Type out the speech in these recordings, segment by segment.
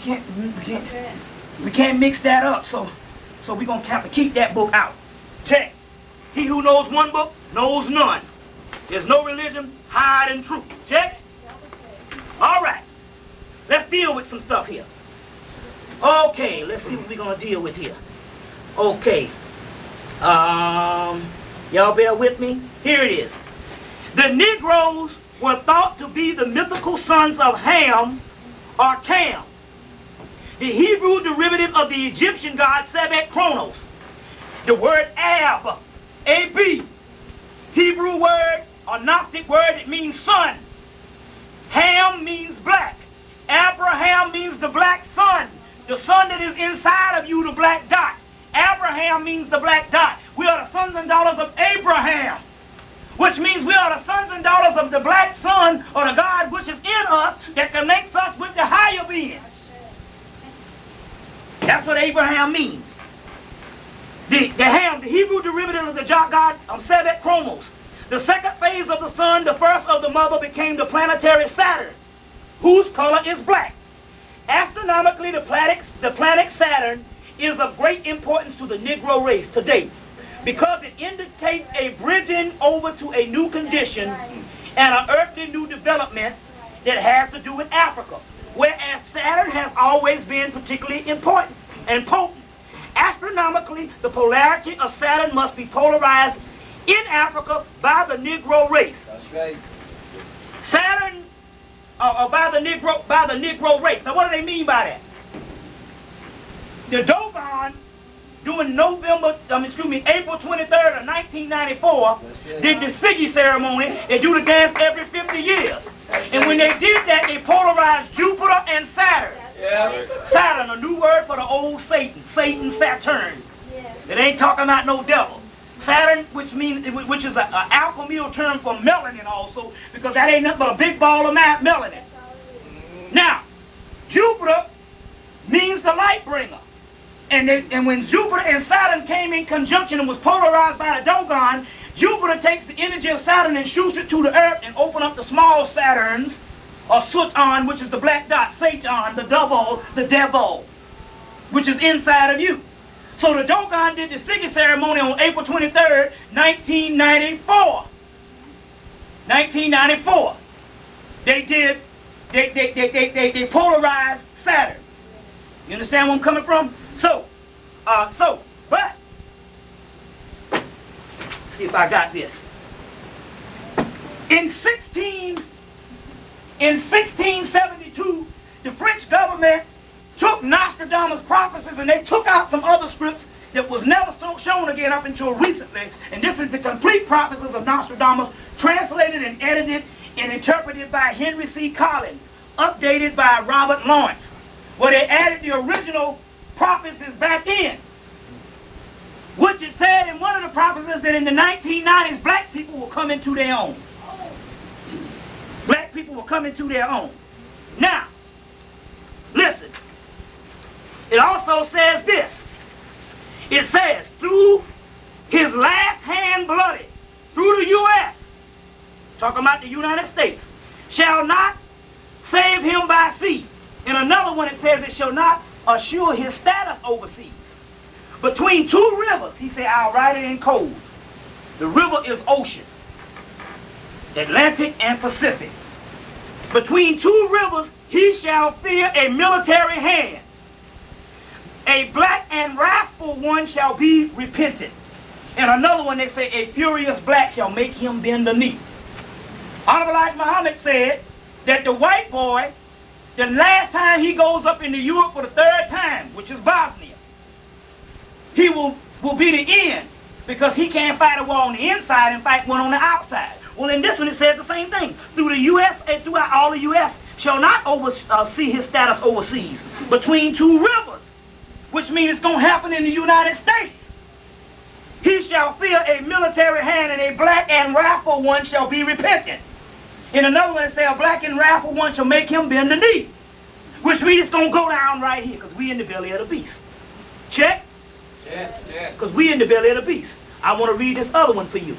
we can't mix that up. So we're gonna have to keep that book out. Check. He who knows one book knows none. There's no religion higher than truth. Check. All right. Let's deal with some stuff here. Okay, let's see what we're gonna deal with here. Okay. Y'all bear with me. Here it is. The Negroes were thought to be the mythical sons of Ham or Cam, the Hebrew derivative of the Egyptian god Sebek Kronos. The word Ab, A-B, Hebrew word or Gnostic word, it means son. Ham means black. Abraham means the black sun. The sun that is inside of you, the black dot. Abraham means the black dot. We are the sons and daughters of Abraham, which means we are the sons and daughters of the black sun, or the God which is in us that connects us with the higher beings. That's what Abraham means. The Ham, the Hebrew derivative of the god Sebek Kronos. The second phase of the sun, the first of the mother, became the planetary Saturn, whose color is black. Astronomically, the planet Saturn is of great importance to the Negro race today, because it indicates a bridging over to a new condition and an earthly new development that has to do with Africa, whereas Saturn has always been particularly important and potent. Astronomically, the polarity of Saturn must be polarized in Africa by the Negro race. That's right. Saturn, or by the Negro race. Now, what do they mean by that? The Dogon, during April 23rd of 1994, did the Siggy ceremony. They do the dance every 50 years. And when they did that, they polarized Jupiter and Saturn. Yeah. Saturn, a new word for the old Satan. Satan, Saturn. It ain't talking about no devil. Saturn, which is an alchemical term for melanin also, because that ain't nothing but a big ball of melanin. Now, Jupiter means the light bringer. And when Jupiter and Saturn came in conjunction and was polarized by the Dogon, Jupiter takes the energy of Saturn and shoots it to the earth and open up the small Saturns, or Sutan, which is the black dot, Satan, the devil, which is inside of you. So the Dogon did the Siggy ceremony on April 23rd, 1994. 1994. They polarized Saturn. You understand where I'm coming from? But see if I got this. In 1672, the French government took Nostradamus' prophecies and they took out some other scripts that was never shown again up until recently. And this is the complete prophecies of Nostradamus, translated and edited and interpreted by Henry C. Collins, updated by Robert Lawrence, where they added the original prophecies back in, which it said in one of the prophecies that in the 1990s black people will come into their own. Black people will come into their own. Now, listen. It also says this. It says, through his last hand bloody, through the U.S., talking about the United States, shall not save him by sea. In another one it says it shall not assure his status overseas. Between two rivers, he said, I'll write it in code. The river is ocean, Atlantic and Pacific. Between two rivers, he shall fear a military hand. A black and wrathful one shall be repentant. And another one, they say, a furious black shall make him bend the knee. Honorable Elijah Muhammad said that the white boy, the last time he goes up into Europe for the third time, which is Bosnia, he will be the end, because he can't fight a war on the inside and fight one on the outside. Well, in this one it says the same thing. Through the U.S. and throughout all the U.S. shall not see his status overseas. Between two rivers, which means it's going to happen in the United States. He shall fear a military hand, and a black and wrathful one shall be repentant. In another one it says a black and wrathful one shall make him bend the knee. Which means it's going to go down right here, because we in the belly of the beast. Check? Check. Because we in the belly of the beast. I want to read this other one for you.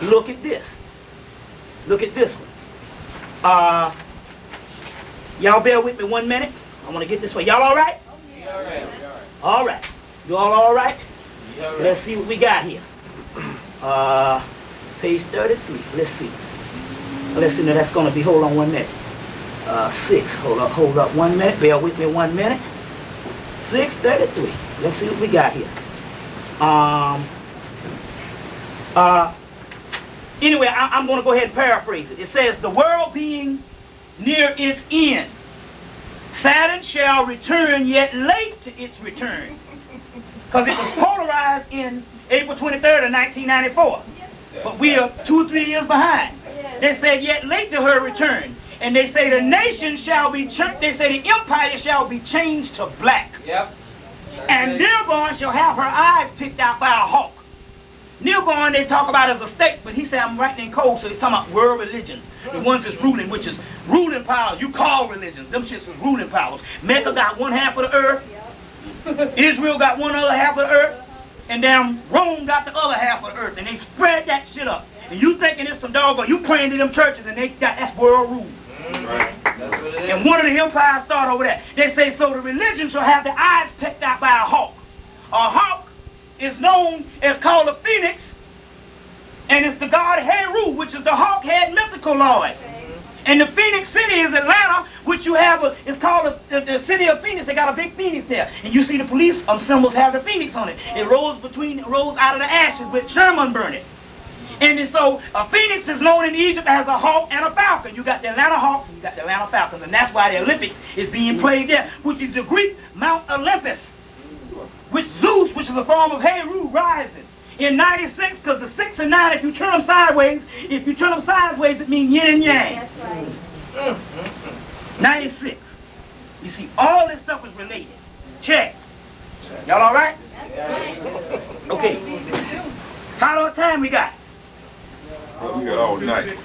Look at this. Look at this one. Y'all bear with me 1 minute. I want to get this way. Y'all all right? All right. All right. You all right? All right. Let's see what we got here. Page 33. Let's see. Let's see. Now that's going to be, hold on 1 minute. 6. Hold up 1 minute. Bear with me 1 minute. 6:33. Let's see what we got here. Anyway, I'm going to go ahead and paraphrase it. It says, the world being near its end, Saturn shall return yet late to its return. Because it was polarized in April 23rd of 1994. But we are 2 or 3 years behind. They said yet late to her return. And they say the nation shall be, they say the empire shall be changed to black. Yep. And Dearborn shall have her eyes picked out by a hawk. Dearborn they talk about as a state, but he said I'm writing in code, so he's talking about world religions. The ones that's ruling, which is ruling powers. You call religions. Them shits is ruling powers. Mecca got 1/2 of the earth. Israel got 1/2 of the earth. And damn Rome got the other half of the earth. And they spread that shit up. And you thinking it's some dog, but you praying to them churches and they got, that's world rule. Right. That's what it is. And one of the empires started over there. They say, so the religion shall have the eyes picked out by a hawk. A hawk is known as called a phoenix, and it's the god Heru, which is the hawk-head mythical lord. And the Phoenix City is Atlanta, which you have, it's called the city of Phoenix. They got a big phoenix there. And you see the police symbols have the phoenix on it. It rose out of the ashes with Sherman burning. And so a phoenix is known in Egypt as a hawk and a falcon. You got the Atlanta Hawks and you got the Atlanta Falcons. And that's why the Olympics is being played there, which is the Greek Mount Olympus, which Zeus, which is a form of Heru, rises. In 96, because the 6 and 9, if you turn them sideways, it means yin and yang. That's right. 96. You see, all this stuff is related. Check. Y'all all right? Okay. How much time we got? We got all night.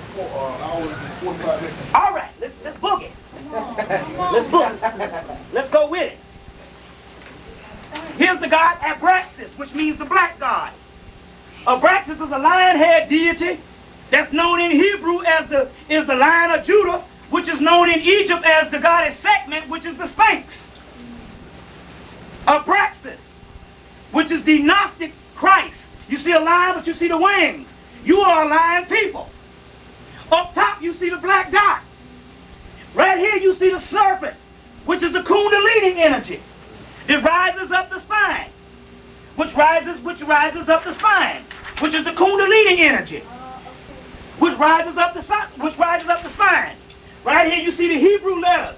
All right, let's book it. Let's book it. Let's go with it. Here's the god Abraxas, which means the black god. Abraxas is a lion-head deity that's known in Hebrew as the Lion of Judah, which is known in Egypt as the goddess Sekhmet, which is the Sphinx. Abraxas, which is the Gnostic Christ. You see a lion, but you see the wings. You are a lion people. Up top, you see the black dot. Right here, you see the serpent, which is the Kundalini energy. It rises up the spine, which rises up the spine, which is the Kundalini energy, which rises up the spine. Right here, you see the Hebrew letters.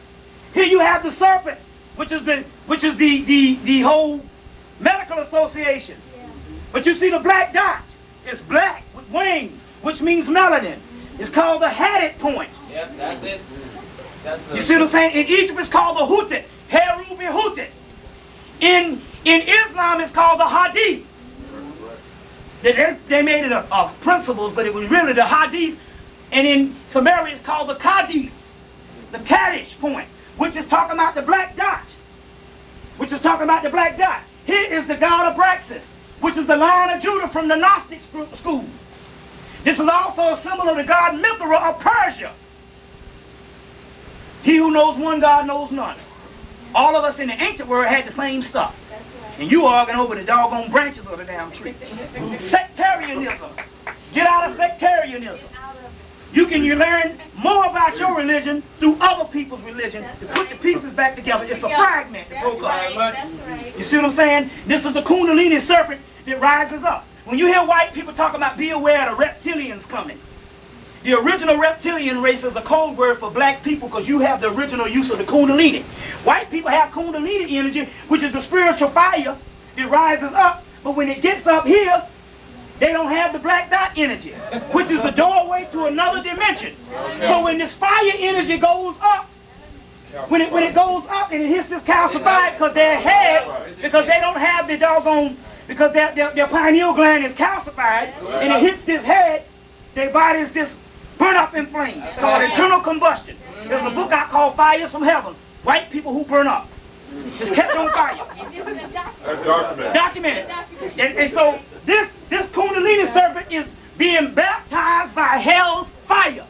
Here you have the serpent, which is the whole medical association. But you see the black dot. It's black with wings, which means melanin. It's called the Hadid point. Yep, that's it. You see what I'm saying? In Egypt, it's called the Hutit. Heru Hutit. In Islam, it's called the Hadith. They made it a principles, but it was really the Hadith. And in Samaria, it's called the Kadith, the Kaddish point, which is talking about the black dot. Here is the god Abraxas, which is the Lion of Judah from the Gnostic school. This is also a symbol of the god Mithra of Persia. He who knows one God knows none. All of us in the ancient world had the same stuff. That's right. And you arguing over the doggone branches of the damn tree. Sectarianism. Get out of sectarianism. You learn more about your religion through other people's religion to put the pieces back together. It's a fragment that broke up. That's right. You see what I'm saying? This is the Kundalini serpent that rises up. When you hear white people talk about be aware of the reptilians coming, the original reptilian race is a code word for black people because you have the original use of the Kundalini. White people have Kundalini energy, which is the spiritual fire that rises up, but when it gets up here, they don't have the black dot energy, which is the doorway to another dimension. So when this fire energy goes up, when it goes up and it hits this calcified because their head, because they don't have the doggone, because their pineal gland is calcified, and it hits this head, their body is just burn up in flames. It's called internal combustion. There's a book out called Fires from Heaven. White people who burn up. Just kept on fire. That's Documented. And so this Kundalini serpent is being baptized by hell's fire.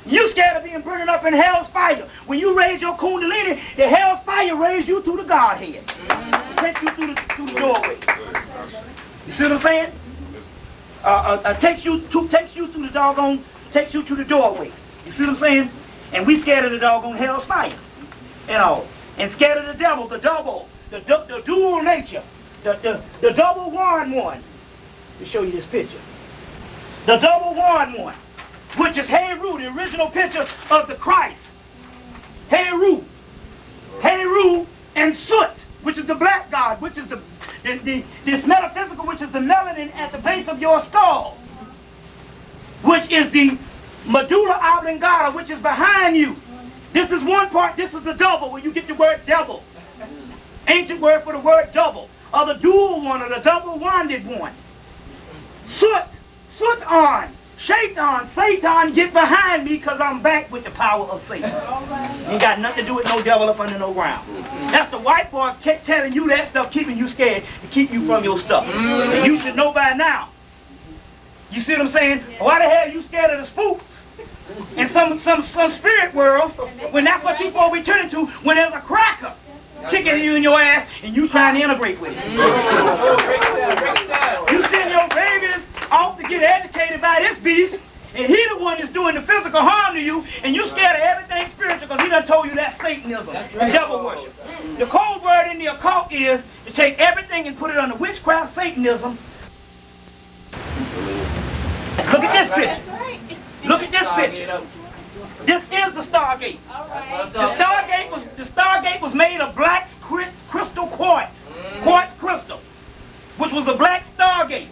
You scared of being burned up in hell's fire. When you raise your kundalini, the hell's fire raise you to the Godhead. Takes you through the doorway. You see what I'm saying? Takes you to the doorway. You see what I'm saying? And we scared of the doggone hell's fire. You know, and scared of the devil, the dual nature, the double one. Let me show you this picture. The double one, which is Heru, the original picture of the Christ. Heru and Soot, which is the black god, which is this metaphysical, which is the melanin at the base of your skull, which is the medulla oblongata, which is behind you. This is one part. This is the double, where you get the word devil. Ancient word for the word double, or the dual one, or the double-wanded one. Soot on. Shaitan, Satan, get behind me, because I'm back with the power of Satan. Ain't got nothing to do with no devil up under no ground. That's the white boy kept telling you that stuff, keeping you scared to keep you from your stuff. And you should know by now. You see what I'm saying? Why the hell are you scared of the spooks? In some spirit world, when that's what you supposed to be turning to, when there's a cracker kicking you in your ass and you trying to integrate with it. You send your babies off to get educated by this beast, and he the one that's doing the physical harm to you, and you scared of everything spiritual because he done told you that's Satanism, devil worship. The code word in the occult is to take everything and put it under witchcraft, Satanism. Look at this picture. Look at this picture. This is the Stargate. The Stargate was made of black crystal quartz crystal, which was a black Stargate,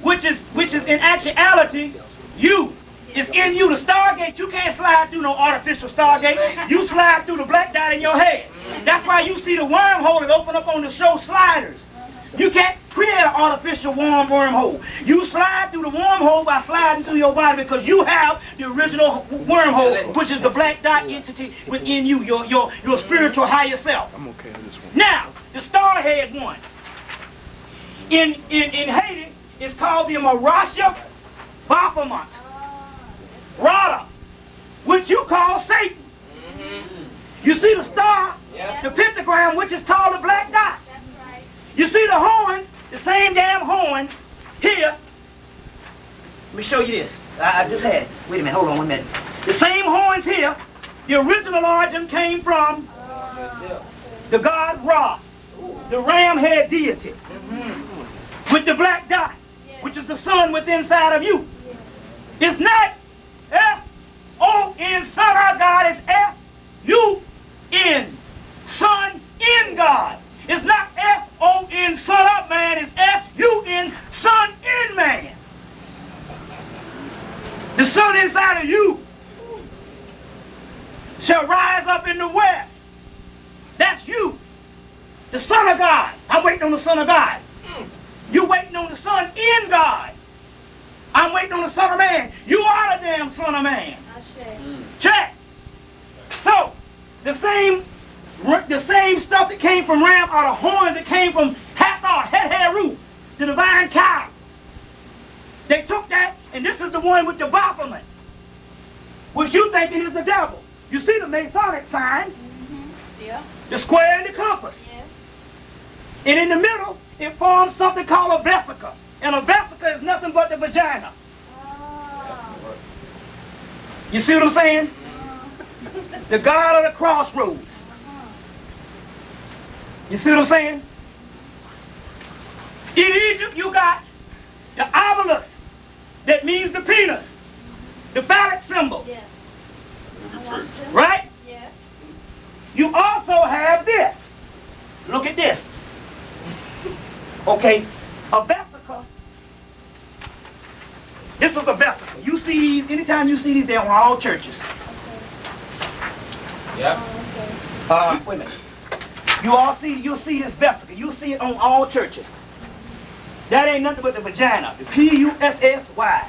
which is in actuality you. It's in you. The Stargate, you can't slide through no artificial Stargate. You slide through the black dot in your head. That's why you see the wormhole that open up on the show Sliders. You can't create an artificial wormhole. You slide through the wormhole by sliding through your body, because you have the original wormhole, which is the black dot entity within you, your spiritual higher self. I'm okay with this one. Now, the starhead one. In Haiti, it's called the Marasha Baphomet. Rada, which you call Satan. You see the star, the pentagram, which is called the black dot. You see the horns, the same damn horns here. Let me show you this. I just had it. Wait a minute, hold on 1 minute. The same horns here, the original origin came from the god Ra, the ram-head deity, with the black dot, which is the sun within inside of you. It's not S-O-N, son of God, it's S-U-N, son in God. It's not S-O-N, son of man, it's S-U-N, son in man. The sun inside of you shall rise up in the west. That's you, the son of God. I'm waiting on the son of God. You waiting on the son in God. I'm waiting on the son of man. You are the damn son of man. Check. So, the same stuff that came from Ram are the horns that came from Hathor, Heru, the divine cow. They took that, and this is the one with the Baphomet, which you think is the devil. You see the Masonic sign, the square and the compass. And in the middle, it forms something called a vesica. And a vesica is nothing but the vagina. You see what I'm saying? The god of the crossroads. You see what I'm saying? In Egypt, you got the obelisk, that means the penis, the phallic symbol. Yes. Right? Yes. You also have this. Look at this. Okay, a vesica. This is a vesica. You see, anytime you see these, they're on all churches. Yep. Wait a minute. You'll see this vesica. You'll see it on all churches. That ain't nothing but the vagina. The P-U-S-S-Y.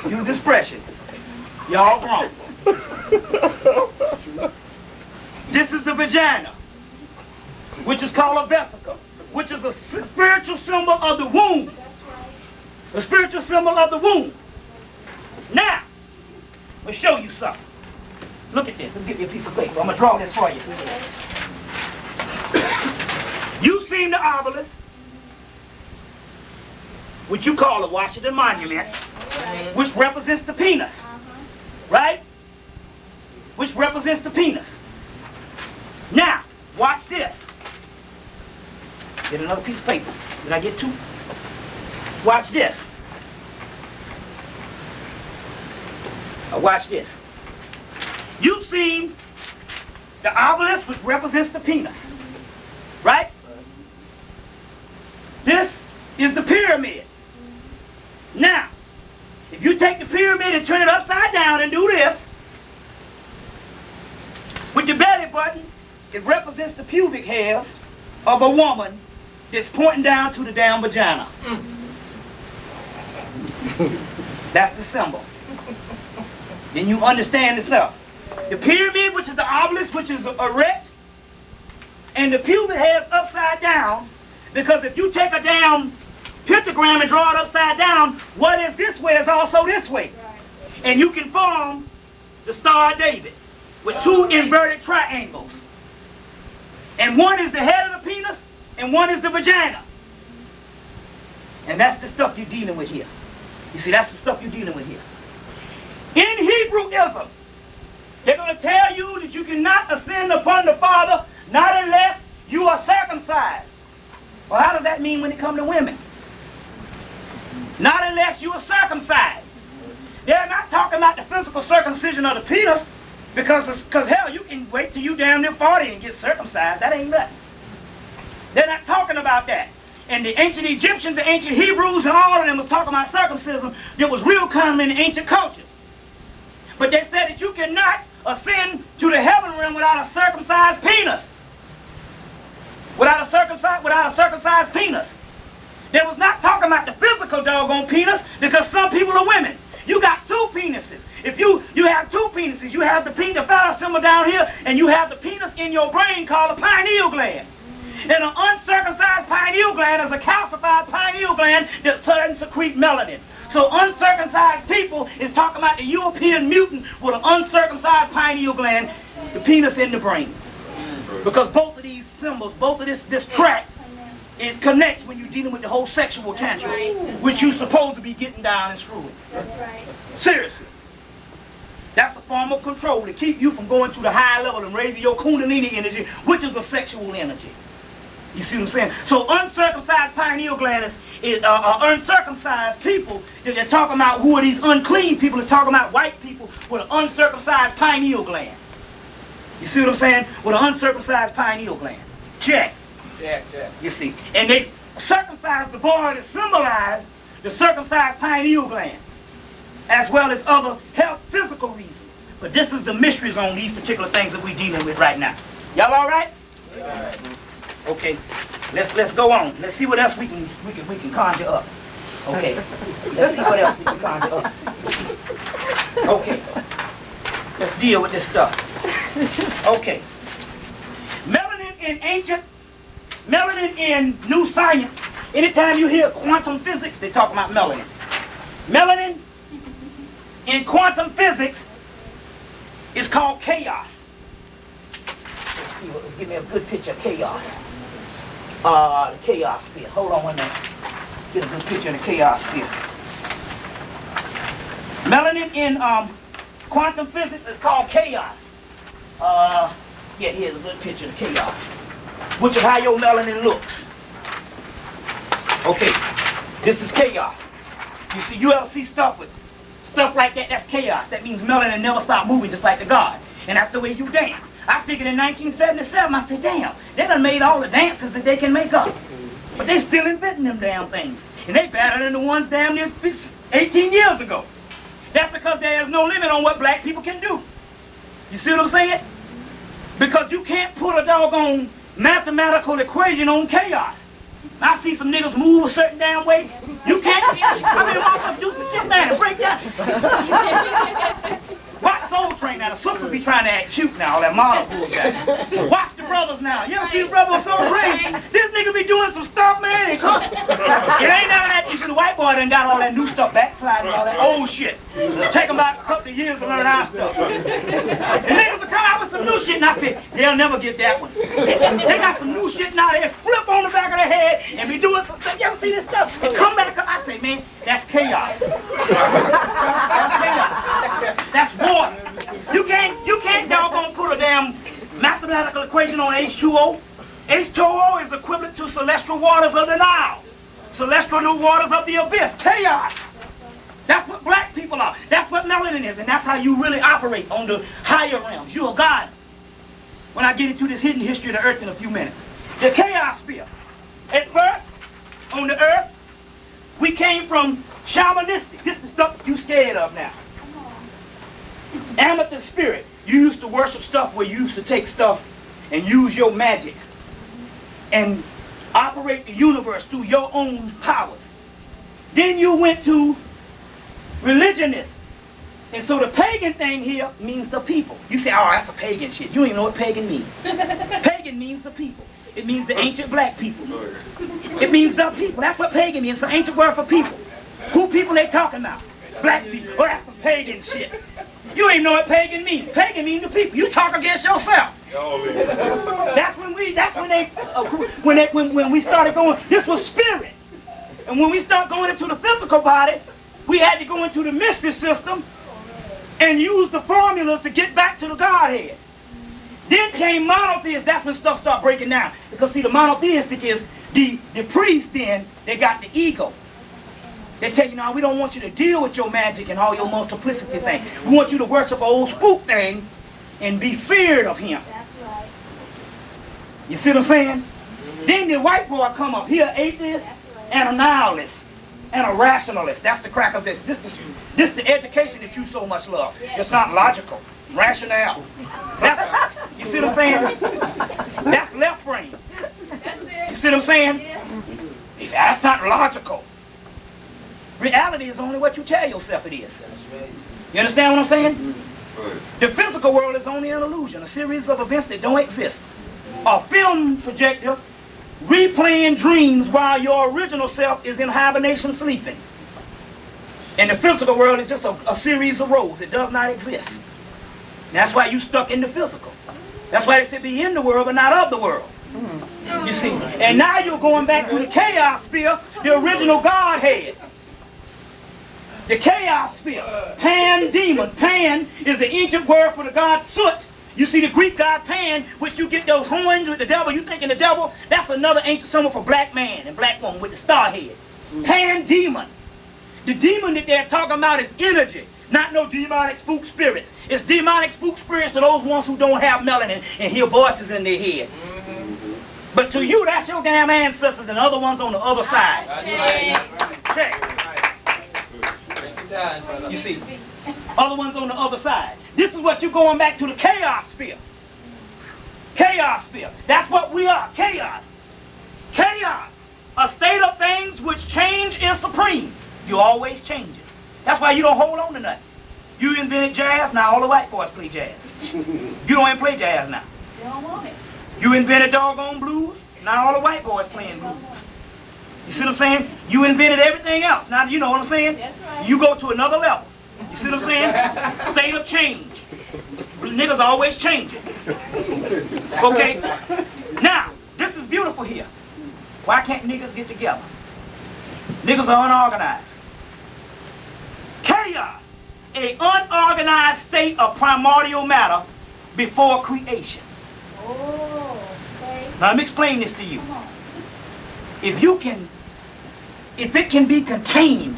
Use expression. Y'all wrong. This is the vagina, which is called a vesica, which is a spiritual symbol of the womb. A spiritual symbol of the womb. Now, I'm going to show you something. Look at this. Let me give you a piece of paper. I'm going to draw this for you. You've seen the obelisk, which you call the Washington Monument, which represents the penis. Right? Which represents the penis. Now, watch this. Get another piece of paper. Did I get two? Watch this. Watch this. You've seen the obelisk, which represents the penis. Right? This is the pyramid. Now, if you take the pyramid and turn it upside down and do this, with the belly button, it represents the pubic hairs of a woman that's pointing down to the damn vagina. That's the symbol. Then you understand the stuff. The pyramid, which is the obelisk, which is erect, and the pubic hairs upside down, because if you take a damn pentagram and draw it upside down, what is this way is also this way. And you can form the Star of David with two inverted triangles. And one is the head of the penis, and one is the vagina. And that's the stuff you're dealing with here. You see, that's the stuff you're dealing with here. In Hebrewism, they're going to tell you that you cannot ascend upon the Father, not unless you are circumcised. Well, how does that mean when it comes to women? Not unless you are circumcised. They're not talking about the physical circumcision of the penis, because hell, you can wait till you down near 40 and get circumcised. That ain't nothing. They're not talking about that. And the ancient Egyptians, the ancient Hebrews, and all of them was talking about circumcision that was real common in the ancient cultures. But they said that you cannot ascend to the heaven realm without a circumcised penis. Without a circumcised penis. They was not talking about the physical doggone penis, because some people are women. You got two penises. If you have two penises, you have the phallus symbol down here, and you have the penis in your brain called a pineal gland. And an uncircumcised pineal gland is a calcified pineal gland that doesn't secrete melanin. So uncircumcised people is talking about the European mutant with an uncircumcised pineal gland, the penis in the brain. Because both of these symbols, both of this track, it connects when you're dealing with the whole sexual tantrum, which you're supposed to be getting down and screwing. That's right. Seriously. That's a form of control to keep you from going to the high level and raising your kundalini energy, which is a sexual energy. You see what I'm saying? So uncircumcised pineal gland is uncircumcised people. If they're talking about who are these unclean people, it's talking about white people with an uncircumcised pineal gland. You see what I'm saying? With an uncircumcised pineal gland. Check. Check. You see. And they circumcised the boy to symbolize the circumcised pineal gland, as well as other health, physical reasons. But this is the mysteries on these particular things that we're dealing with right now. Y'all all right? Yeah. Okay. Let's go on. Let's see what else we can conjure up. Okay. Let's see what else we can conjure up. Okay. Let's deal with this stuff. Okay. Melanin in new science. Anytime you hear quantum physics, they talk about melanin. Melanin in quantum physics is called chaos. Let's see, give me a good picture of chaos. The chaos sphere. Hold on one minute. Get a good picture of the chaos sphere. Melanin in quantum physics is called chaos. Yeah, here's a good picture of chaos, which is how your melanin looks. Okay, this is chaos. You see, you ever see stuff like that? That's chaos. That means melanin never stop moving, just like the God. And that's the way you dance. I figured in 1977, I said, damn, they done made all the dances that they can make up. But they still inventing them damn things. And they better than the ones damn near 18 years ago. That's because there is no limit on what black people can do. You see what I'm saying? Because you can't put a doggone mathematical equation on chaos. I see some niggas move a certain damn way. You can't. I mean, motherfuckers do some shit, man, and break down. Watch Soul Train now. The sisters be trying to act cute now, all that model bull guy. Watch the brothers now. You ever see brothers so crazy? This nigga be doing some stuff, man. It ain't none of that. You see, the white boy done got all that new stuff, backsliding, all that old shit. Take them back a couple of years to learn our stuff. And niggas will come out with some new shit, and I say, they'll never get that one. They got some new shit now, they flip on the back of their head and be doing some stuff. You ever see this stuff? And come back up, I say, man, that's chaos. That's chaos. That's war. You can't doggone put a damn mathematical equation on H2O. H2O is equivalent to celestial waters of the Nile. Celestial waters of the abyss. Chaos. That's what black people are. That's what melanin is. And that's how you really operate on the higher realms. You're a god. When I get into this hidden history of the earth in a few minutes. The chaos sphere. At first, on the earth, we came from shamanistic. This is the stuff that you scared of now. Amethyst spirit. You used to worship stuff where you used to take stuff and use your magic and operate the universe through your own powers. Then you went to religionists. And so the pagan thing here means the people. You say, oh, that's a pagan shit. You don't even know what pagan means. Pagan means the people. It means the ancient black people. It means the people. That's what pagan means. It's an ancient word for people. Who people they talking about? Black people. Oh, that's some pagan shit. You ain't know what pagan means. Pagan means the people. You talk against yourself. That's when we started going. This was spirit. And when we start going into the physical body, we had to go into the mystery system and use the formulas to get back to the Godhead. Then came monotheists. That's when stuff started breaking down. Because see, the monotheistic is the priest. Then they got the ego. They tell you, now we don't want you to deal with your magic and all your multiplicity thing. We want you to worship an old spook thing and be feared of him. That's right. You see what I'm saying? Then the white boy come up here, atheist and a nihilist and a rationalist. That's the crack of this. This is the education that you so much love. It's not logical. Rationale. You see what I'm saying? That's left brain. You see what I'm saying? That's not logical. Reality is only what you tell yourself it is. You understand what I'm saying? The physical world is only an illusion, a series of events that don't exist. A film projector replaying dreams while your original self is in hibernation sleeping. And the physical world is just a series of roles. It does not exist. And that's why you stuck in the physical. That's why they say be in the world but not of the world. You see? And now you're going back to the chaos sphere, the original Godhead. The chaos sphere. Pan demon. Pan is the ancient word for the god Soot. You see the Greek god Pan, which you get those horns with the devil. You thinking the devil, that's another ancient symbol for black man and black woman with the star head. Pan demon. The demon that they're talking about is energy, not no demonic spook spirits. It's demonic spook spirits to those ones who don't have melanin and hear voices in their head. But to you, that's your damn ancestors and other ones on the other side. Check. You see, other ones on the other side. This is what you're going back to the chaos sphere. Chaos sphere. That's what we are. Chaos. Chaos. A state of things which change is supreme. You always change it. That's why you don't hold on to nothing. You invented jazz, now all the white boys play jazz. You don't even play jazz now. You don't want it. You invented doggone blues, now all the white boys playing blues. You see what I'm saying? You invented everything else. Now you know what I'm saying? That's right. You go to another level. You see what I'm saying? State of change. Niggas always changing. Okay? Now, this is beautiful here. Why can't niggas get together? Niggas are unorganized. Chaos. A unorganized state of primordial matter before creation. Oh, okay. Now let me explain this to you. If it can be contained,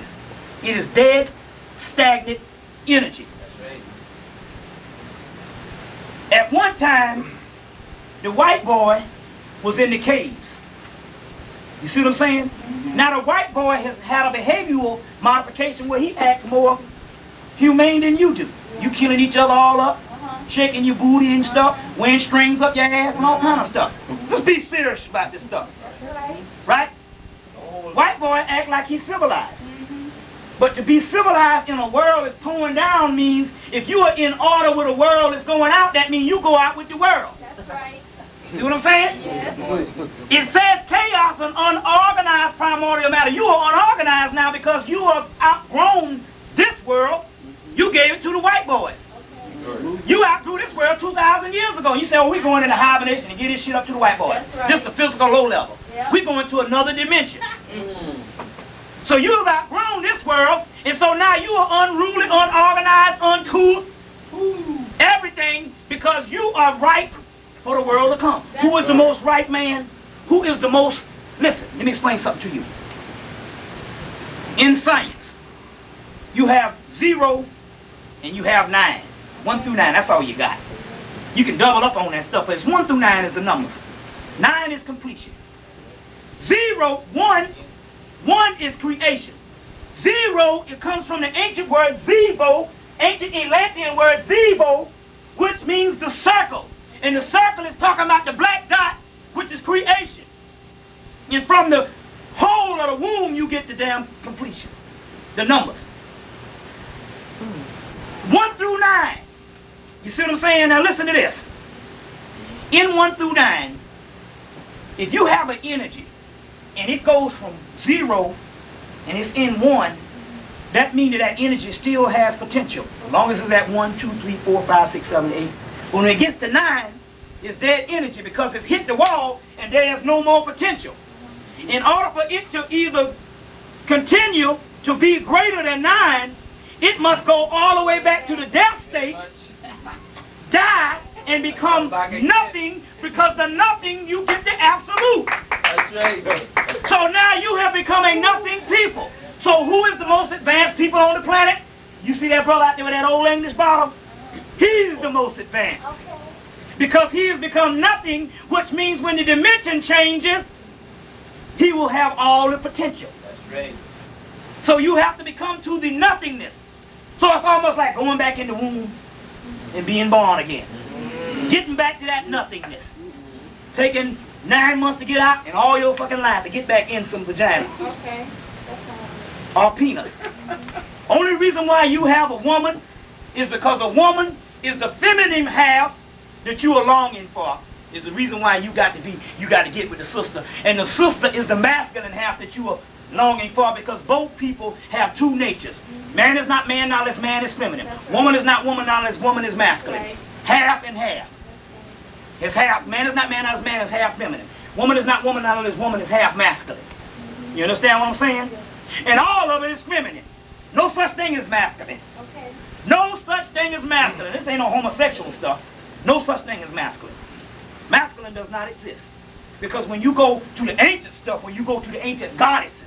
it is dead, stagnant energy. At one time, the white boy was in the caves. You see what I'm saying? Now the white boy has had a behavioral modification where he acts more humane than you do. You killing each other all up, shaking your booty and stuff, wearing strings up your ass and all kind of stuff. Just be serious about this stuff. Right? White boy act like he's civilized. But to be civilized in a world that's torn down means if you are in order with a world that's going out, that means you go out with the world. That's right. See what I'm saying? Yes. It says chaos and unorganized primordial matter. You are unorganized now because you have outgrown this world. You gave it to the white boys. You outgrew this world 2,000 years ago. You say, oh, we're going into hibernation and get this shit up to the white boys. That's right. Just the physical low level. Yeah. We're going to another dimension. So you've outgrown this world, and so now you are unruly, unorganized, uncouth, everything, because you are ripe for the world to come. Who is the most ripe man? Who is the most... Listen, let me explain something to you. In science, you have 0 and you have 9. 1 through 9, that's all you got. You can double up on that stuff, but it's 1 through 9 is the numbers. 9 is completion. 1 is creation. 0, it comes from the ancient word zivo, ancient Atlantean word zivo, which means the circle. And the circle is talking about the black dot, which is creation. And from the whole of the womb, you get the damn completion. The numbers. 1 through 9. You see what I'm saying? Now listen to this. In 1 through 9, if you have an energy, and it goes from 0, and it's in 1, that means that energy still has potential. As long as it's at 1, 2, 3, 4, 5, 6, 7, 8. When it gets to 9, it's dead energy because it's hit the wall and there's no more potential. In order for it to either continue to be greater than 9, it must go all the way back to the death state, die, and become nothing, because the nothing, you get the absolute. That's right. So now you have become a nothing people. So who is the most advanced people on the planet? You see that brother out there with that old English bottle? He's the most advanced. Okay. Because he has become nothing, which means when the dimension changes, he will have all the potential. That's right. So you have to become to the nothingness. So it's almost like going back in the womb and being born again. Getting back to that nothingness. Taking 9 months to get out and all your fucking life to get back in some vagina. Okay. That's all. Or peanut. Only reason why you have a woman is because a woman is the feminine half that you are longing for. Is the reason why you got to get with the sister. And the sister is the masculine half that you are longing for, because both people have 2 natures. Man is not man unless man is feminine. Woman is not woman unless woman is masculine. Right. Half and half. It's half. Man is not man unless man is half feminine. Woman is not woman unless woman is half masculine. You understand what I'm saying? And all of it is feminine. No such thing as masculine. Okay. No such thing as masculine. This ain't no homosexual stuff. No such thing as masculine. Masculine does not exist. Because when you go to the ancient stuff, when you go to the ancient goddesses,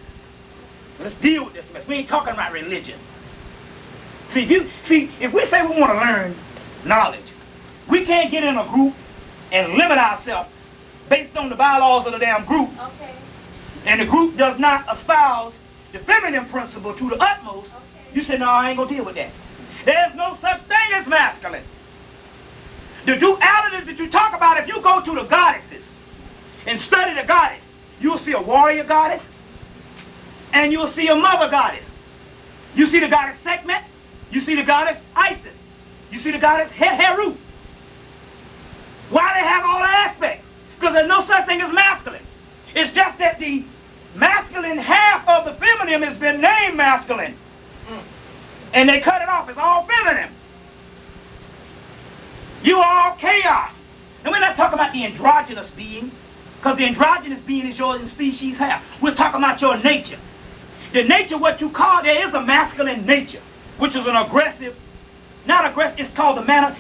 let's deal with this mess. We ain't talking about religion. See, if we say we want to learn knowledge, we can't get in a group and limit ourselves based on the bylaws of the damn group. Okay. And the group does not espouse the feminine principle to the utmost. Okay. You say, no, I ain't going to deal with that. There's no such thing as masculine. The dualities that you talk about, if you go to the goddesses and study the goddess, you'll see a warrior goddess and you'll see a mother goddess. You see the goddess Sekhmet, you see the goddess Isis, you see the goddess Heru. Why they have all the aspects? Because there's no such thing as masculine. It's just that the masculine half of the feminine has been named masculine. And they cut it off. It's all feminine. You are all chaos. And we're not talking about the androgynous being, because the androgynous being is your species half. We're talking about your nature. The nature, what you call, there is a masculine nature, which is an aggressive, not aggressive, it's called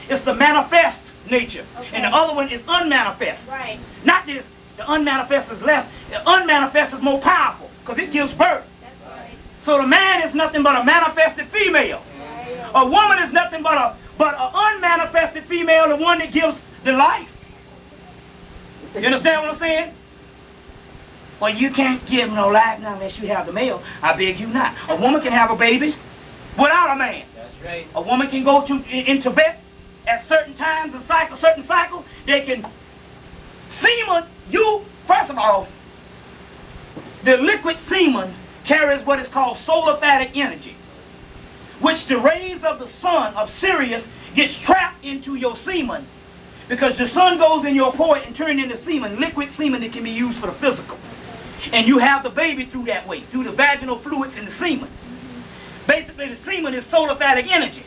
it's the manifest nature. Okay. And the other one is unmanifest. Right. Not this, the unmanifest is less, the unmanifest is more powerful, because it gives birth. That's right. So the man is nothing but a manifested female. Right. A woman is nothing but an unmanifested female, the one that gives the life. You understand what I'm saying? Well, you can't give no life now unless you have the male. I beg you not. A woman can have a baby without a man. That's right. A woman can go in Tibet at certain times and certain cycles. They can semen. First of all, the liquid semen carries what is called soliphatic energy, which the rays of the sun of Sirius gets trapped into your semen Because the sun goes in your port and turns into semen, liquid semen that can be used for the physical. And you have the baby through that way, through the vaginal fluids and the semen. Basically, the semen is solophatic energy.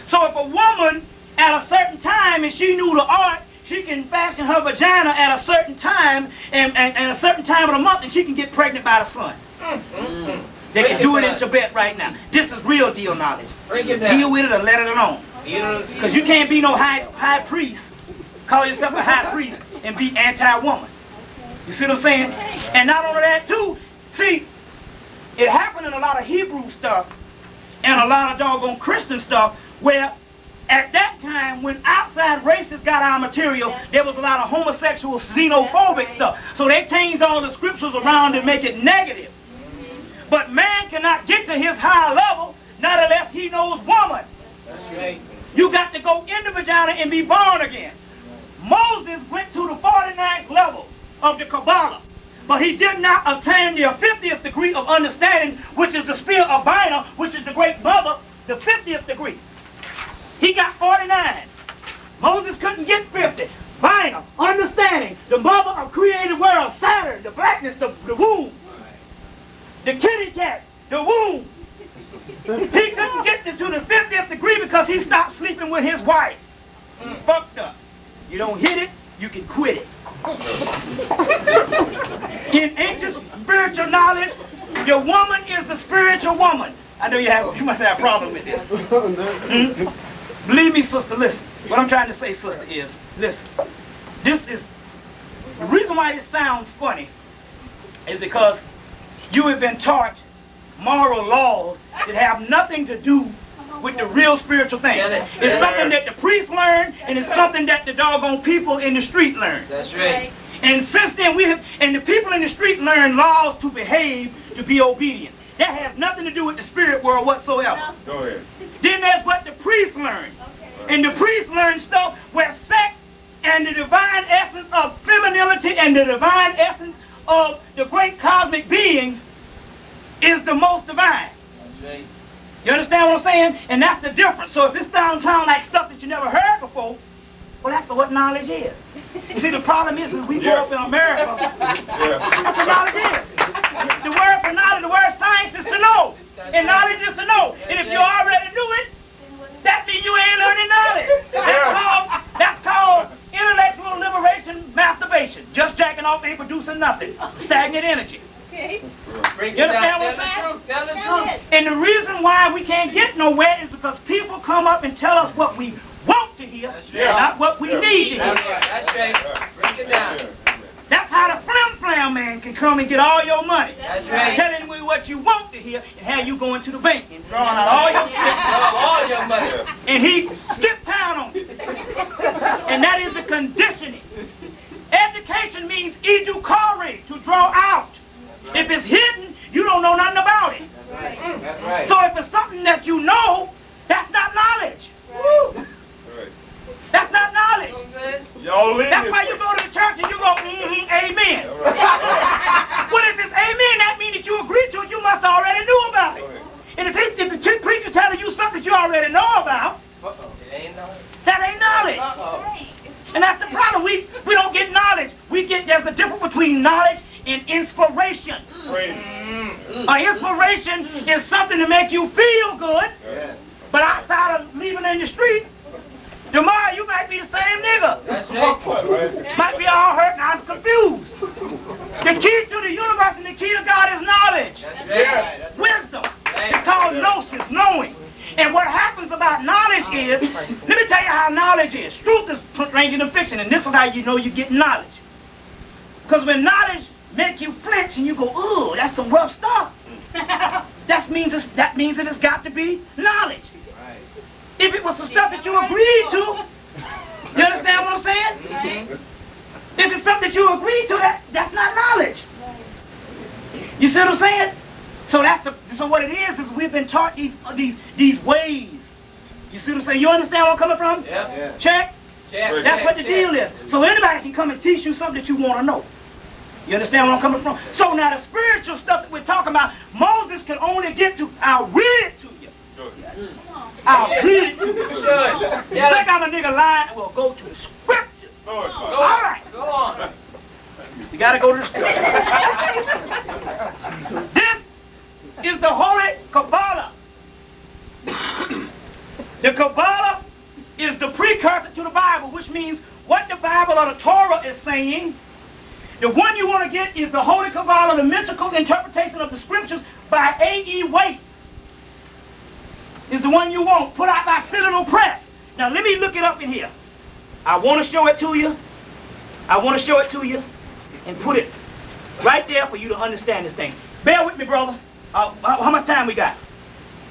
So if a woman at a certain time, and she knew the art, she can fashion her vagina at a certain time and a certain time of the month, and she can get pregnant by the sun. They can do it in Tibet right now. This is real deal knowledge. Deal with it or let it alone. Because you can't be no high priest, call yourself a high priest, and be anti-woman. You see what I'm saying? And not only that too, see, it happened in a lot of Hebrew stuff and a lot of doggone Christian stuff where at that time when outside races got our material, there was a lot of homosexual, xenophobic stuff. So they changed all the scriptures around and make it negative. But man cannot get to his high level not unless he knows woman. That's right. You got to go in the vagina and be born again. Moses went to the 49th level of the Kabbalah, but he did not attain the 50th degree of understanding, which is the sphere of Binah, which is the great mother, the 50th degree. He got 49. Moses couldn't get 50. Binah, understanding, the mother of created world, Saturn, the blackness, the womb, the kitty cat, the womb. He couldn't get to the 50th degree because he stopped sleeping with his wife. Fucked up. You don't hit it, you can quit it. In ancient spiritual knowledge, the woman is the spiritual woman. I know you must have a problem with this. Believe me, sister, listen. What I'm trying to say, sister, is, listen. This is, the reason why this sounds funny is because you have been taught moral laws that have nothing to do with the real spiritual thing. It's something that the priests learn, and it's something that the doggone people in the street learn. That's right. And since then, the people in the street learn laws to behave, to be obedient. That has nothing to do with the spirit world whatsoever. Go ahead. Then that's what the priests learn. And the priests learn stuff where sex and the divine essence of femininity and the divine essence of the great cosmic beings is the most divine. That's right. You understand what I'm saying? And that's the difference. So if it sounds like stuff that you never heard before, well, that's what knowledge is. You see, the problem is we grew up in America. That's what knowledge is. The word for knowledge, the word science is to know. And knowledge is to know. And if you already knew it, that means you ain't learning knowledge. That's called intellectual liberation masturbation. Just jacking off ain't producing nothing. Stagnant energy. Okay. You understand what I'm saying? Tell the truth. And the reason why we can't get nowhere is because people come up and tell us what we want to hear, not what we need to hear. That's right. Break it down. That's how the flim-flam man can come and get all your money. That's right. Telling you what you want to hear and have you going to the bank and drawing out all your shit. All your money. And he skip town on you. And that is the conditioning. Education means educare, to draw out. If it's hidden, you don't know nothing about it. That's right. So if it's something that you know, that's not knowledge. Woo. That's not knowledge. Y'all live. That's why you go to the church and you go, amen. Well, if it's amen, that means that you agree to it, you must already know about it. And if the preacher's telling you something that you already know about, that ain't knowledge. And that's the problem. We don't get knowledge. There's a difference between knowledge and inspiration. Inspiration is something to make you feel good, but outside of leaving in the street, tomorrow you might be the same nigga. That's right. Might be all hurt and I'm confused. The key to the universe and the key to God is knowledge. That's right. Wisdom. It's called gnosis, knowing. And what happens about knowledge is, let me tell you how knowledge is. Truth is ranging to fiction, and this is how you know you get knowledge. Because when knowledge makes you flinch and you go, ooh, that's some rough stuff. that means that it's got to be knowledge. If it was some stuff that you agreed to, you understand what I'm saying? If it's something that you agreed to, that's not knowledge. You see what I'm saying? So what it is we've been taught these ways. You see what I'm saying? You understand where I'm coming from? Yep. Check? That's what the deal is. So anybody can come and teach you something that you want to know. You understand where I'm coming from? So now the spiritual stuff that we're talking about, Moses can only get to, I'll read it to you. I'll read it to you. You should. You Tell think it. I'm a nigga lying? Well, go to the scriptures. Lord, Go All on. right. Go on. You got to go to the scriptures. This is the Holy Kabbalah. The Kabbalah is the precursor to the Bible, which means what the Bible or the Torah is saying. The one you want to get is the Holy Kabbalah, the mystical interpretation of the scriptures by A.E. Waite. Is the one you want, put out by Citadel Press. Now let me look it up in here. I want to show it to you. I want to show it to you and put it right there for you to understand this thing. Bear with me, brother. How much time we got?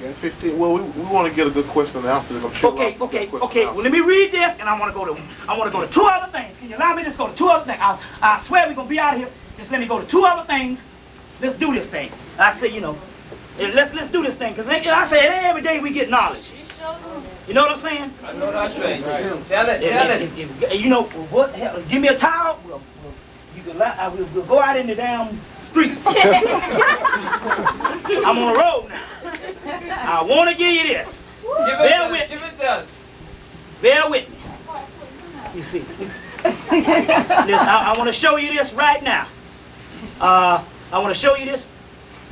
Yeah, 15. Well, we want to get a good question and answer. I'm sure Okay. Well, let me read this, and I want to go to two other things. Can you allow me to just go to two other things? I swear we're gonna be out of here. Just let me go to two other things. Let's do this thing. I say, let's do this thing, because I say every day we get knowledge. You know what I'm saying? I know that's right. Tell it. Tell it. What? Hell, give me a towel. We'll go out in the damn streets. I'm on the road now. I want to give you this. Bear with me. Give it to us. Bear with me. You see. Listen, I want to show you this right now. I want to show you this.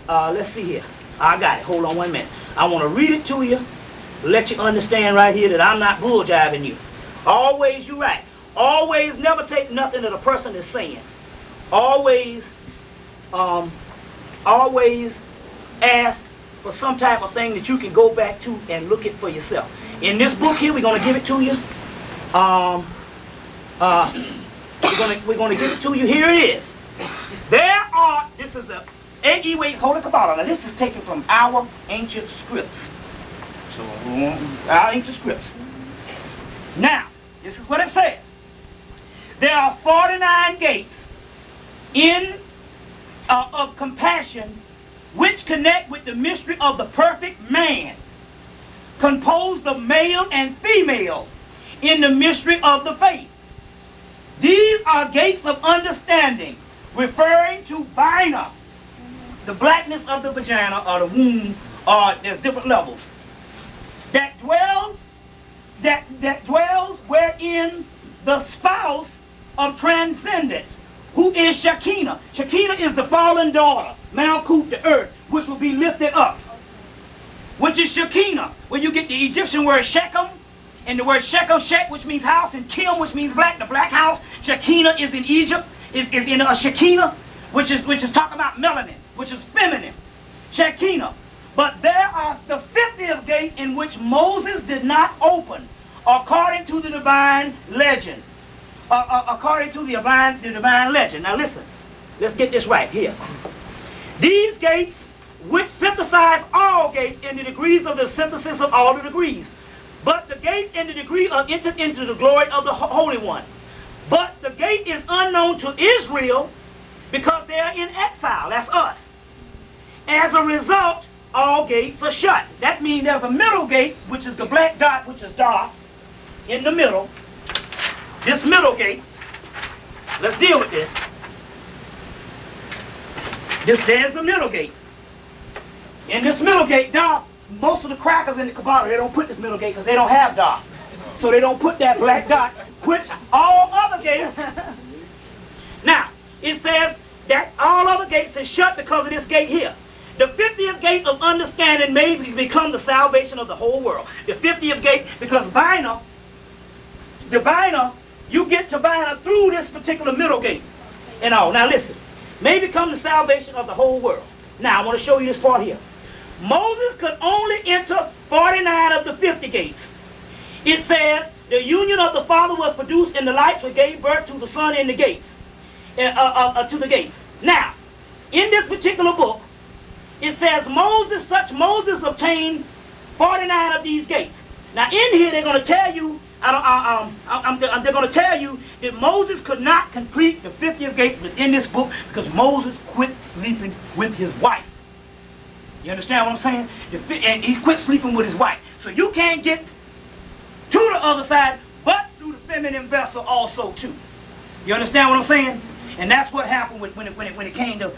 Let's see here. I got it. Hold on 1 minute. I want to read it to you. Let you understand right here that I'm not bull jiving you. Always, you right. Always never take nothing that a person is saying. Always ask for some type of thing that you can go back to and look at for yourself. In this book here, we're going to give it to you. We're going to give it to you. Here it is. This is a A.E. Waite's Holy Kabbalah. Now, this is taken from our ancient scripts. So, our ancient scripts. Now, this is what it says. There are 49 gates of compassion which connect with the mystery of the perfect man, composed of male and female in the mystery of the faith. These are gates of understanding, referring to vina, the blackness of the vagina or the womb, or there's different levels, that dwells wherein the spouse of transcendence, who is Shekinah. Shekinah is the fallen daughter, Malkut, the earth, which will be lifted up, which is Shekinah, where you get the Egyptian word Shechem, and the word Shechem, Shek, which means house, and Kim, which means black, the black house. Shekinah is in Egypt, is in a Shekinah, which is talking about melanin, which is feminine. Shekinah. But there are the 50th gate in which Moses did not open, according to the divine legend. According to the divine legend. Now listen, let's get this right here. These gates, which synthesize all gates in the degrees of the synthesis of all the degrees. But the gate in the degree of entered into the glory of the Holy One. But the gate is unknown to Israel because they are in exile. That's us. As a result, all gates are shut. That means there's a middle gate, which is the black dot, which is dark, in the middle. This middle gate, let's deal with this. There's the middle gate. In this middle gate, dark, most of the crackers in the Kabbalah, they don't put this middle gate because they don't have dark. So they don't put that black dot, which all other gates. Now, it says that all other gates are shut because of this gate here. The 50th gate of understanding may become the salvation of the whole world. The 50th gate, because you get to Vina through this particular middle gate and all. Now listen, may become the salvation of the whole world. Now I want to show you this part here. Moses could only enter 49 of the 50 gates. It said the union of the Father was produced in the lights which gave birth to the Son in the gates, to the gates. Now, in this particular book, it says Moses obtained 49 of these gates. Now in here they're going to tell you, they're going to tell you that Moses could not complete the 50th gate within this book because Moses quit sleeping with his wife. You understand what I'm saying? And he quit sleeping with his wife. So you can't get to the other side but through the feminine vessel also too. You understand what I'm saying? And that's what happened when it came to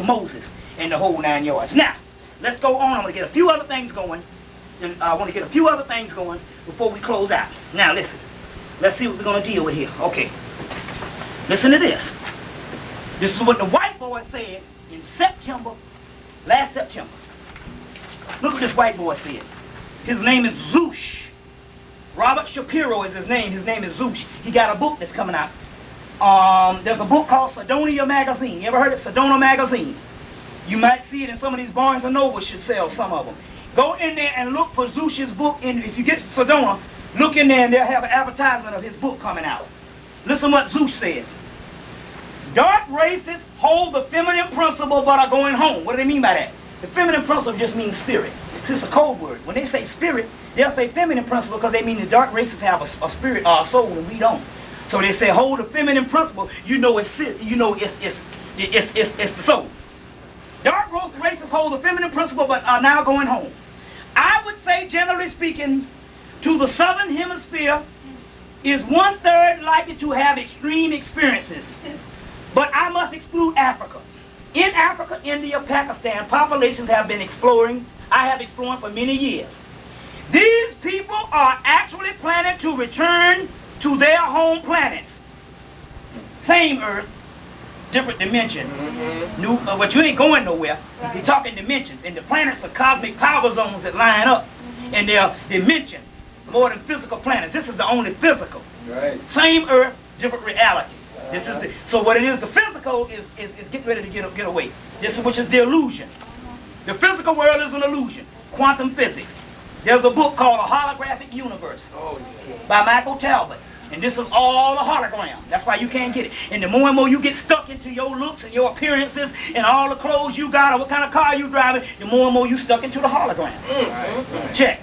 Moses and the whole 9 yards. Now, let's go on. I'm going to get a few other things going, And I want to get a few other things going before we close out. Now listen. Let's see what we're going to deal with here. Okay. Listen to this. This is what the white boy said in September, last September. Look what this white boy said. His name is Zoosh. Robert Shapiro is his name. His name is Zoosh. He got a book that's coming out. There's a book called Sedonia Magazine. You ever heard of Sedona Magazine? You might see it in some of these Barnes & Noble should sell some of them. Go in there and look for Zoosh's book. And if you get Sedona, look in there and they'll have an advertisement of his book coming out. Listen what Zoosh says. Dark races hold the feminine principle but are going home. What do they mean by that? The feminine principle just means spirit. It's a code word. When they say spirit, they'll say feminine principle because they mean the dark races have a spirit or a soul and we don't. So they say hold the feminine principle. You know it's the soul. Dark races hold the feminine principle but are now going home. I would say, generally speaking, to the southern hemisphere is 1/3 likely to have extreme experiences. But I must exclude Africa. In Africa, India, Pakistan, populations have been exploring. I have explored for many years. These people are actually planning to return to their home planets. Same Earth, different dimension. New, but you ain't going nowhere. You're talking dimensions. And the planets are cosmic power zones that line up. And they're dimensions, more than physical planets. This is the only physical. Right. Same Earth, different reality. This is so what it is, the physical is getting ready to get away. This is which is the illusion. The physical world is an illusion. Quantum physics. There's a book called A Holographic Universe by Michael Talbot. And this is all a hologram. That's why you can't get it. And the more and more you get stuck into your looks and your appearances and all the clothes you got or what kind of car you driving, the more and more you stuck into the hologram. Check.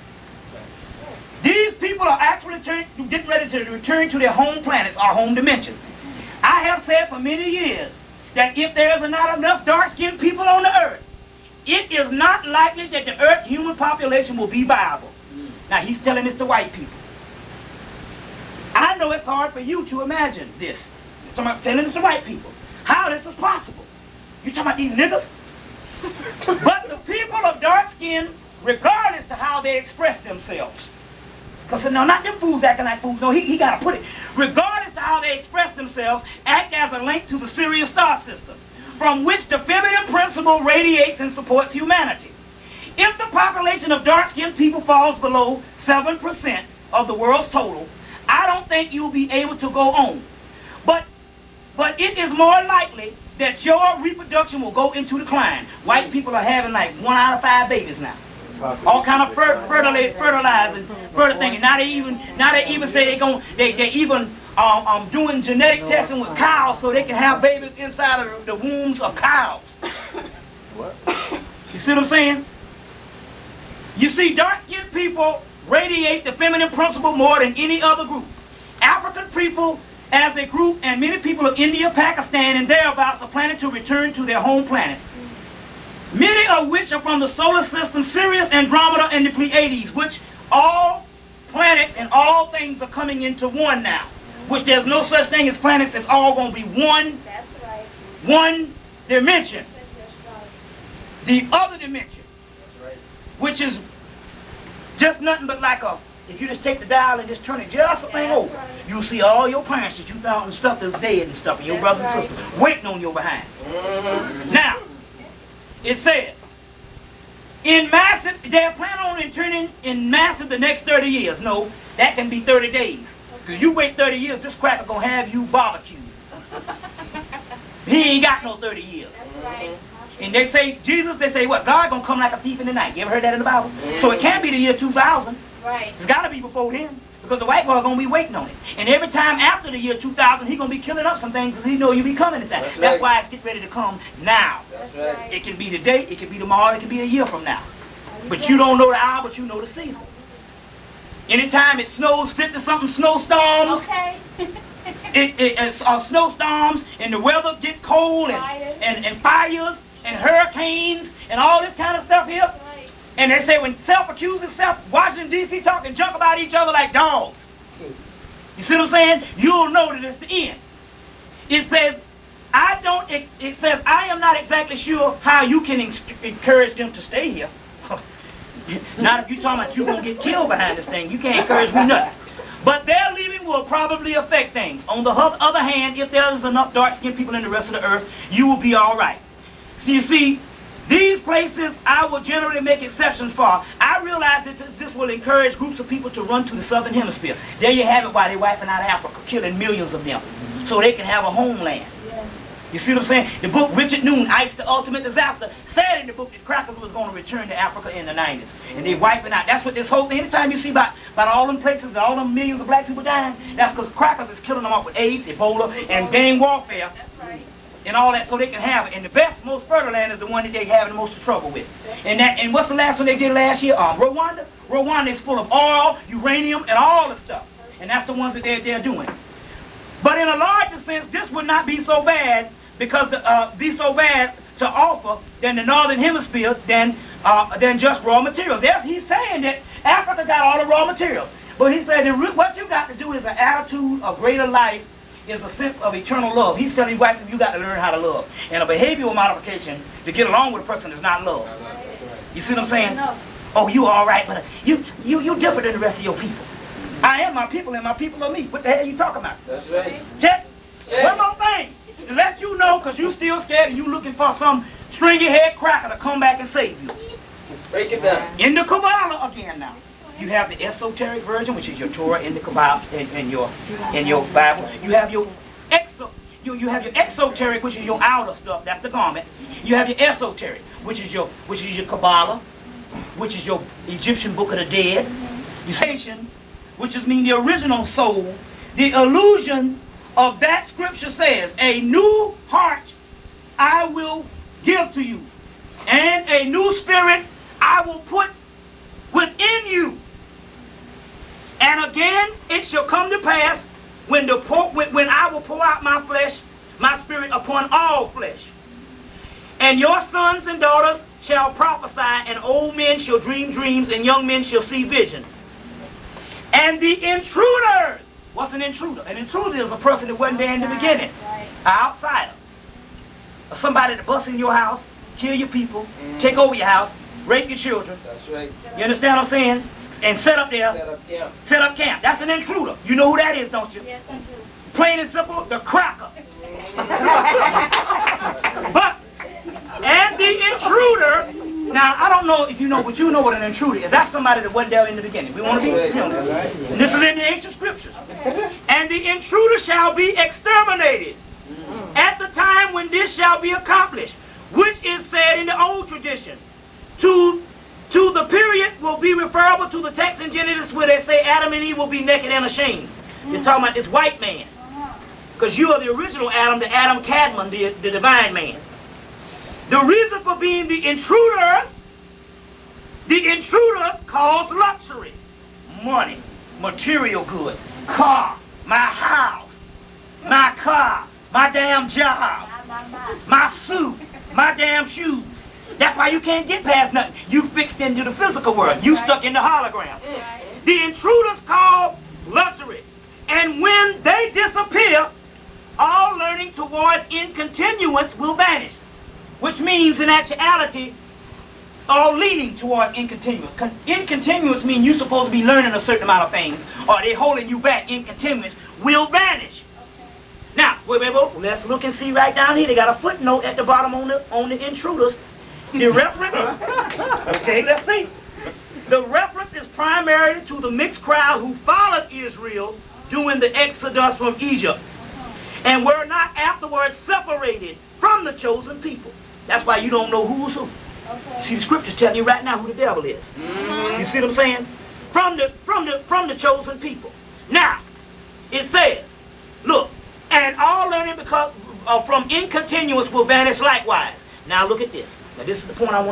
These people are actually getting ready to return to their home planets or home dimensions. I have said for many years that if there is not enough dark-skinned people on the earth, it is not likely that the earth's human population will be viable. Now he's telling this to white people. I know it's hard for you to imagine this. I'm telling this to white people. How this is possible? You talking about these niggas? But the people of dark skin, regardless of how they express themselves, because no, not them fools acting like fools. No, he got to put it. Regardless of how they express themselves, act as a link to the Sirius star system, from which the feminine principle radiates and supports humanity. If the population of dark-skinned people falls below 7% of the world's total, I don't think you'll be able to go on. But it is more likely that your reproduction will go into decline. White people are having like 1 out of 5 babies now. All kind of fertilizing, thing. Now they even say they even doing genetic testing with cows so they can have babies inside of the wombs of cows. What? You see what I'm saying? You see, dark-skinned people radiate the feminine principle more than any other group. African people as a group and many people of India, Pakistan, and thereabouts are planning to return to their home planets. Many of which are from the solar system, Sirius, Andromeda, and the Pleiades, which all planets and all things are coming into one now. Which there's no such thing as planets, it's all going to be one, one dimension. The other dimension, which is just nothing but like if you just take the dial and just turn it just a thing over, you'll see all your parents that you thought and stuff that's dead and stuff, and your brothers and sisters waiting on your behind. Now, it says, they're planning on returning in massive the next 30 years. No, that can be 30 days. Because you wait 30 years, this cracker going to have you barbecued. He ain't got no 30 years. That's right. And they say, Jesus, they say, what? God going to come like a thief in the night. You ever heard that in the Bible? So it can't be the year 2000. Right. It's got to be before then. Because the white boy going to be waiting on it. And every time after the year 2000, he going to be killing up some things because he know you be coming in time. That's why it's getting ready to come now. That's right. It can be today, it can be tomorrow, it can be a year from now. But you don't know the hour, but you know the season. Anytime it snows, 50-something snowstorms, Okay. snowstorms, and the weather get cold, and fires, and hurricanes, and all this kind of stuff here. Right. And they say when self-accused self, Washington, D.C. talking junk about each other like dogs. You see what I'm saying? You'll know that it's the end. It says, I am not exactly sure how you can encourage them to stay here. Not if you're talking about you're going to get killed behind this thing. You can't encourage me nothing. But their leaving will probably affect things. On the other hand, if there's enough dark-skinned people in the rest of the earth, you will be all right. So you see, these places I will generally make exceptions for. I realize that this will encourage groups of people to run to the southern hemisphere. There you have it while they're wiping out Africa, killing millions of them, so they can have a homeland. You see what I'm saying? The book Richard Noon, Ike's The Ultimate Disaster, said in the book that crackers was going to return to Africa in the 90s. And they're wiping out. That's what this whole thing, anytime you see about all them places, all them millions of black people dying, that's because crackers is killing them off with AIDS, Ebola, and gang warfare. That's right. And all that so they can have it. And the best, most fertile land is the one that they have the most trouble with. And what's the last one they did last year? Rwanda. Rwanda is full of oil, uranium, and all the stuff. And that's the ones that they're doing. But in a larger sense, this would not be so bad because be so bad to offer than the northern hemisphere than just raw materials. He's saying that Africa got all the raw materials. But he said that what you got to do is an attitude of greater life, is a sense of eternal love. He's telling you, white people, you got to learn how to love. And a behavioral modification to get along with a person is not love. You see what I'm saying? Oh, you all right, but you different than the rest of your people. I am my people, and my people are me. What the hell are you talking about? That's right. Check. One more thing. To let you know, because you still scared and you looking for some stringy head cracker to come back and save you. Break it down. In the Kabbalah again now. You have the esoteric version, which is your Torah in the Kabbalah, in your Bible. You have your exoteric, which is your outer stuff. That's the garment. You have your esoteric, which is your Kabbalah, which is your Egyptian Book of the Dead. You Satan, which is mean the original soul. The illusion of that scripture says, "A new heart I will give to you, and a new spirit I will put within you. And again it shall come to pass when I will pour out my flesh, my spirit upon all flesh. And your sons and daughters shall prophesy, and old men shall dream dreams, and young men shall see visions. And the intruders," what's an intruder? An intruder is a person that wasn't there in the beginning, an outsider. Or somebody that busts in your house, kill your people, take over your house, rape your children. That's right. You understand what I'm saying? And set up there. Set up camp. That's an intruder. You know who that is, don't you? Yes, I do. Plain and simple, the cracker. But, and the intruder, now I don't know if you know, but you know what an intruder is. That's somebody that wasn't there in the beginning. We want to be, you know, and this is in the ancient scriptures. And the intruder shall be exterminated at the time when this shall be accomplished, which is said in the old tradition. To the period will be referable to the text in Genesis where they say Adam and Eve will be naked and ashamed. They're talking about this white man. Because you are the original Adam, the Adam Cadmon, the divine man. The reason for being the intruder calls luxury. Money, material good, car, my house, my car, my damn job, my suit, my damn shoes. That's why you can't get past nothing. You fixed into the physical world. You stuck in the hologram. The intruders call luxury. And when they disappear, all learning towards incontinuance will vanish. Which means, in actuality, all leading towards incontinuous. Incontinuous means you're supposed to be learning a certain amount of things, or they're holding you back. Incontinuous will vanish. Now, wait, let's look and see right down here. They got a footnote at the bottom on the intruders. The reference, okay, let's see. The reference is primarily to the mixed crowd who followed Israel during the exodus from Egypt and were not afterwards separated from the chosen people. That's why you don't know who's who. Okay. See, the scripture's telling you right now who the devil is. You see what I'm saying? From the chosen people. Now, it says, look, and all learning because from incontinuous will vanish likewise. Now look at this. Now this is the point I want to